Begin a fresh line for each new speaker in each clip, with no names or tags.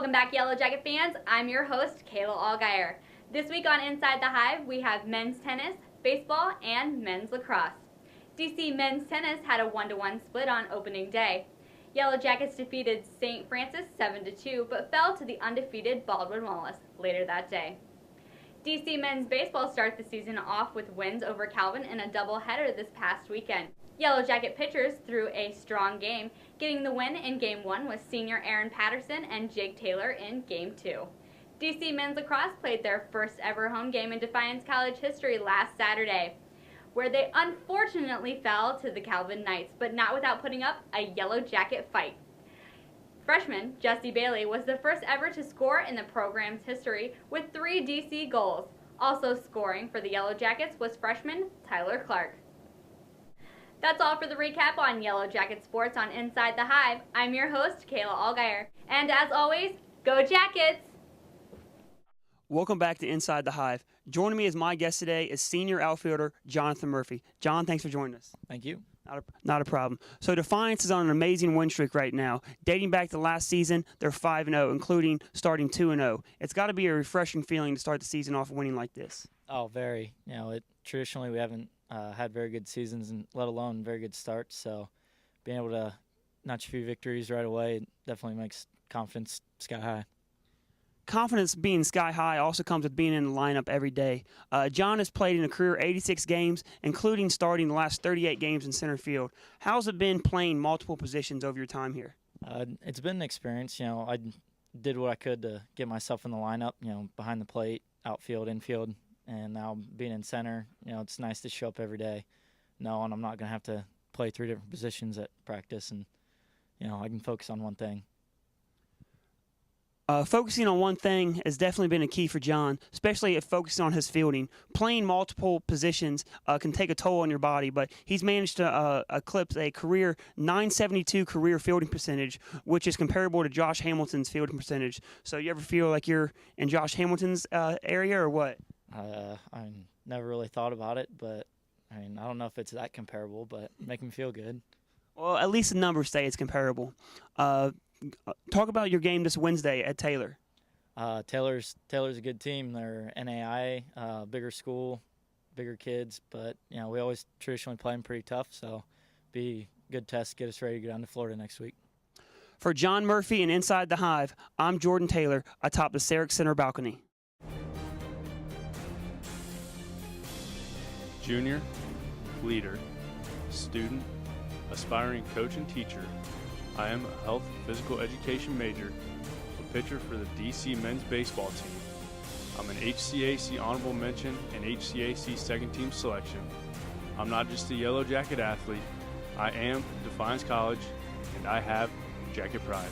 Welcome back, Yellow Jacket fans. I'm your host, Kayla Allgaier. This week on Inside the Hive, we have men's tennis, baseball, and men's lacrosse. DC men's tennis had a 1-1 split on opening day. Yellow Jackets defeated St. Francis 7-2, but fell to the undefeated Baldwin Wallace later that day. DC men's baseball starts the season off with wins over Calvin in a doubleheader this past weekend. Yellow Jacket pitchers threw a strong game, getting the win in Game 1 with senior Aaron Patterson and Jake Taylor in Game 2. DC men's lacrosse played their first ever home game in Defiance College history last Saturday, where they unfortunately fell to the Calvin Knights, but not without putting up a Yellow Jacket fight. Freshman Jesse Bailey was the first ever to score in the program's history with 3 DC goals. Also scoring for the Yellow Jackets was freshman Tyler Clark. That's all for the recap on Yellow Jacket Sports on Inside the Hive. I'm your host, Kayla Allgaier. And as always, go Jackets!
Welcome back to Inside the Hive. Joining me as my guest today is senior outfielder Jonathan Murphy. John, thanks for joining us.
Thank you.
Not a problem. So Defiance is on an amazing win streak right now. Dating back to last season, they're 5-0, including starting 2-0. It's got to be a refreshing feeling to start the season off winning like this.
Oh, very. Traditionally we haven't had very good seasons, and let alone very good starts. So being able to notch a few victories right away definitely makes confidence sky high.
Confidence being sky high also comes with being in the lineup every day. John has played in a career 86 games, including starting the last 38 games in center field. How's it been playing multiple positions over your time here?
It's been an experience. I did what I could to get myself in the lineup, behind the plate, outfield, infield, and now being in center, it's nice to show up every day knowing I'm not going to have to play 3 different positions at practice, and, I can focus on one thing.
Focusing on one thing has definitely been a key for John, especially if focusing on his fielding. Playing multiple positions can take a toll on your body, but he's managed to eclipse a career 972 career fielding percentage, which is comparable to Josh Hamilton's fielding percentage. So you ever feel like you're in Josh Hamilton's area or what?
I never really thought about it, but I don't know if it's that comparable, but make me feel good.
Well, at least the numbers say it's comparable. Talk about your game this Wednesday at Taylor.
Taylor's a good team. They're NAI, bigger school, bigger kids, but we always traditionally play them pretty tough, so be a good test to get us ready to go down to Florida next week.
For John Murphy and Inside the Hive, I'm Jordan Taylor atop the Sarek Center balcony.
Junior, leader, student, aspiring coach and teacher, I am a health and physical education major, a pitcher for the DC men's baseball team. I'm an HCAC honorable mention and HCAC second team selection. I'm not just a Yellow Jacket athlete, I am Defiance College, and I have Jacket pride.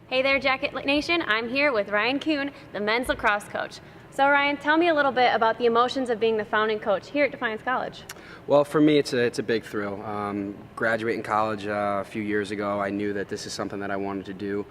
Hey there, Jacket Nation. I'm here with Ryan Kuhn, the men's lacrosse coach. So Ryan, tell me a little bit about the emotions of being the founding coach here at Defiance College.
Well, for me, it's a big thrill. Graduating college a few years ago, I knew that this is something that I wanted to do.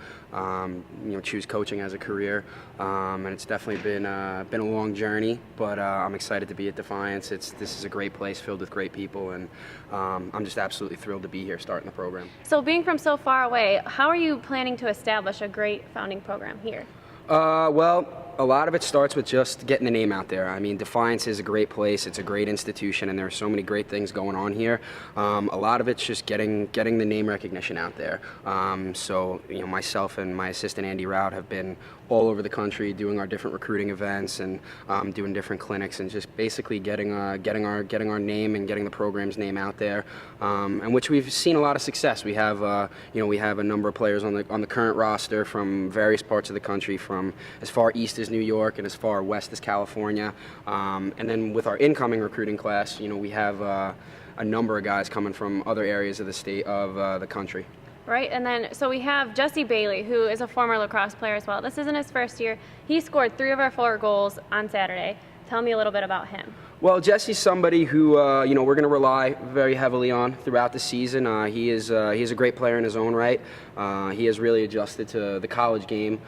Choose coaching as a career, and it's definitely been a long journey. But I'm excited to be at Defiance. This is a great place filled with great people, and I'm just absolutely thrilled to be here starting the program.
So, being from so far away, how are you planning to establish a great founding program here?
Well, a lot of it starts with just getting the name out there. I mean, Defiance is a great place. It's a great institution, and there are so many great things going on here. A lot of it's just getting the name recognition out there. So, myself and my assistant Andy Rout have been all over the country doing our different recruiting events and doing different clinics, and just basically getting our name and getting the program's name out there. And which we've seen a lot of success. We have a number of players on the current roster from various parts of the country, from as far east as New York and as far west as California. And then with our incoming recruiting class, we have a number of guys coming from other areas of the state of the country.
Right, and then so we have Jesse Bailey, who is a former lacrosse player as well. This isn't his first year. He scored 3 of our 4 goals on Saturday. Tell me a little bit about him.
Well, Jesse's somebody who we're going to rely very heavily on throughout the season. He's a great player in his own right. He has really adjusted to the college game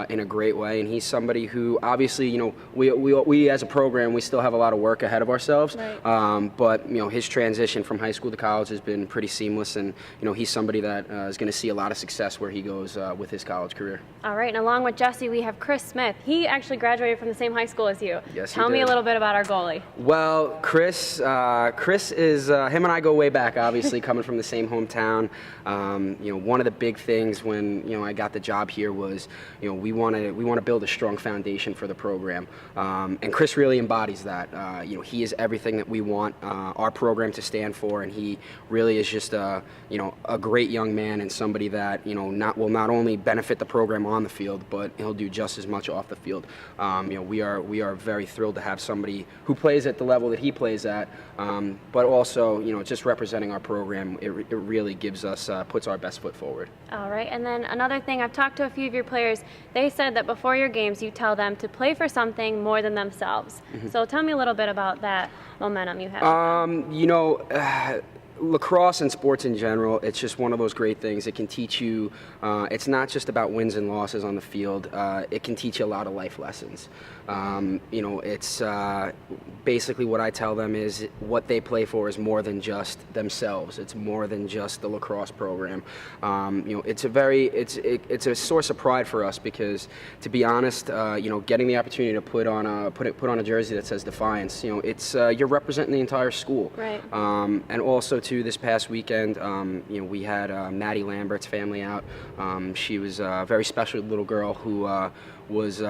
in a great way, and he's somebody who obviously we as a program we still have a lot of work ahead of ourselves.
Right.
But his transition from high school to college has been pretty seamless, and he's somebody that is going to see a lot of success where he goes with his college career.
All right, and along with Jesse, we have Chris Smith. He actually graduated from the same high school as you.
Yes, he
Tell me
did.
a little bit about our goalie.
Well, Chris is him and I go way back. Obviously, coming from the same hometown. One of the big things when I got the job here was we want to build a strong foundation for the program, and Chris really embodies that. He is everything that we want our program to stand for, and he really is just a great young man and somebody that will not only benefit the program on the field, but he'll do just as much off the field. We are very thrilled to have somebody who plays at the level that he plays at, but also just representing our program. It really gives us puts our best foot forward.
All right, and then another thing, I've talked to a few of your players. They said that before your games, you tell them to play for something more than themselves. So tell me a little bit about that momentum you have.
Lacrosse and sports in general, it's just one of those great things. It can teach you, it's not just about wins and losses on the field. It can teach you a lot of life lessons. It's basically what I tell them is what they play for is more than just themselves. It's more than just the lacrosse program. It's a source of pride for us because, to be honest, getting the opportunity to put on a jersey that says Defiance, you're representing the entire school.
Right.
And also this past weekend, we had Maddie Lambert's family out. She was a very special little girl who was,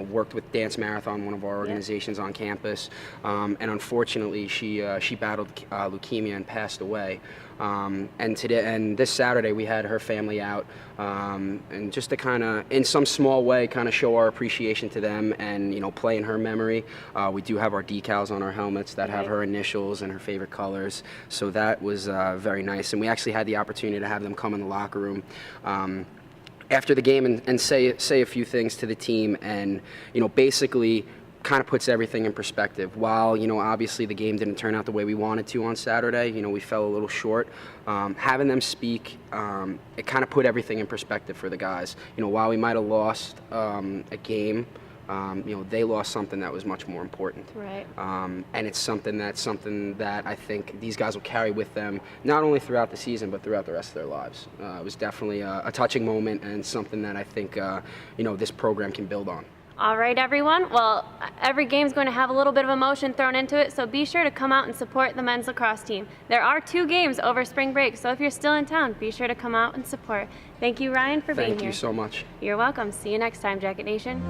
worked with Dance Marathon, one of our organizations on campus. And unfortunately, she battled leukemia and passed away. And this Saturday we had her family out, and just to kind of, in some small way, kind of show our appreciation to them and play in her memory. We do have our decals on our helmets that have her initials and her favorite colors, so that was very nice. And we actually had the opportunity to have them come in the locker room after the game and say a few things to the team, and basically kind of puts everything in perspective. While obviously the game didn't turn out the way we wanted to on Saturday, we fell a little short. Having them speak, it kind of put everything in perspective for the guys. While we might have lost a game, they lost something that was much more important.
Right.
And it's something that I think these guys will carry with them, not only throughout the season, but throughout the rest of their lives. It was definitely a touching moment and something that I think, this program can build on.
All right, everyone. Well, every game's going to have a little bit of emotion thrown into it, so be sure to come out and support the men's lacrosse team. There are 2 games over spring break, so if you're still in town, be sure to come out and support. Thank you, Ryan, for being here.
Thank you so much.
You're welcome. See you next time, Jacket Nation.